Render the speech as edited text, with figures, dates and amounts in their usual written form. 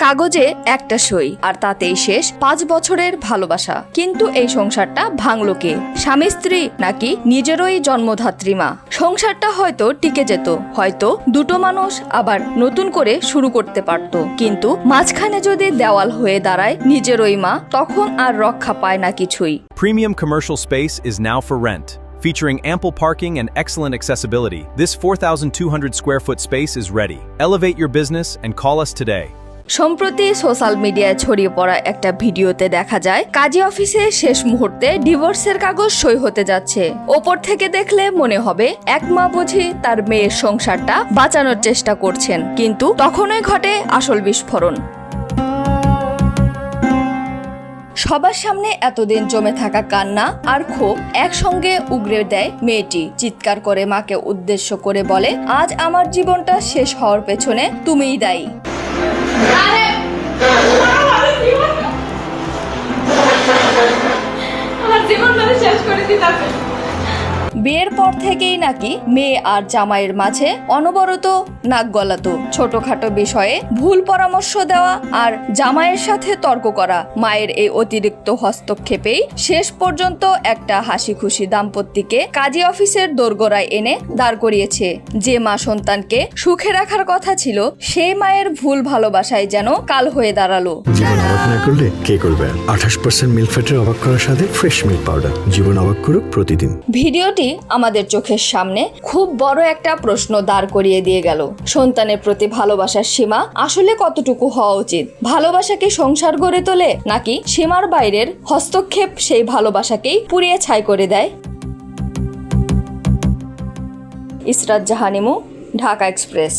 কাগজে একটা সই আর তাতেই শেষ 5 বছরের ভালোবাসা। কিন্তু এই সংসারটা ভাঙলো কে? স্বামী স্ত্রী নাকি নিজেরই জন্মধাত্রী মা? সংসারটা হয়তো টিকে যেত, হয়তো দুটো মানুষ আবার নতুন করে শুরু করতে পারত, কিন্তু মাঝখানে যদি দেওয়াল হয়ে দাঁড়ায় নিজেরই মা, তখন আর রক্ষা পায় না কিছুই। Premium commercial space is now for rent. Featuring ample parking and excellent accessibility, this 4,200 square foot space is ready. Elevate your business and call us today. সম্প্রতি সোশ্যাল মিডিয়ায় ছড়িয়ে পড়া একটা ভিডিওতে দেখা যায় কাজী অফিসে শেষ মুহূর্তে ডিভোর্সের কাগজ সই হতে যাচ্ছে। ওপর থেকে দেখলে মনে হবে এক মা বুঝি তার মেয়ের সংসারটা বাঁচানোর চেষ্টা করছেন, কিন্তু তখনই ঘটে আসল বিস্ফোরণ। সবার সামনে এতদিন জমে থাকা কান্না আর ক্ষোভ একসঙ্গে উগরে দেয় মেয়েটি। চিৎকার করে মাকে উদ্দেশ্য করে বলে, আজ আমার জীবনটা শেষ হওয়ার পেছনে তুমিই দায়ী। বিয়ের পর থেকেই নাকি মেয়ে আর জামাইয়ের মাঝে অনবরত নাক গলাতো, ছোটখাটো বিষয়ে ভুল পরামর্শ দেওয়া আর জামাইয়ের সাথে তর্ক করা। মায়ের এই অতিরিক্ত হস্তক্ষেপেই শেষ পর্যন্ত একটা হাসি খুশি দাম্পত্যকে কাজী অফিসের দোরগোড়ায় এনে দাঁড় করিয়েছে। যে মা সন্তানকে সুখে রাখার কথা ছিল, সেই মায়ের ভুল ভালোবাসায় যেন কাল হয়ে দাঁড়ালো। জীবন অবাক না করলে কে করবে? 28% মিল্ক ফ্যাটের অবাক করার সাথে ফ্রেশ মিল্ক পাউডার। জীবন অবাক করুক প্রতিদিন। ভিডিওটি আমাদের চোখের সামনে খুব বড় একটা প্রশ্ন দাঁড় করিয়ে দিয়ে গেল। সন্তানের প্রতি ভালোবাসার সীমা আসলে কতটুকু হওয়া উচিত? ভালোবাসাকে সংসার গড়ে তোলে, নাকি সীমার বাইরের হস্তক্ষেপ সেই ভালোবাসাকেই পুড়িয়ে ছাই করে দেয়? ইসরাত জাহান ইমু, ঢাকা এক্সপ্রেস।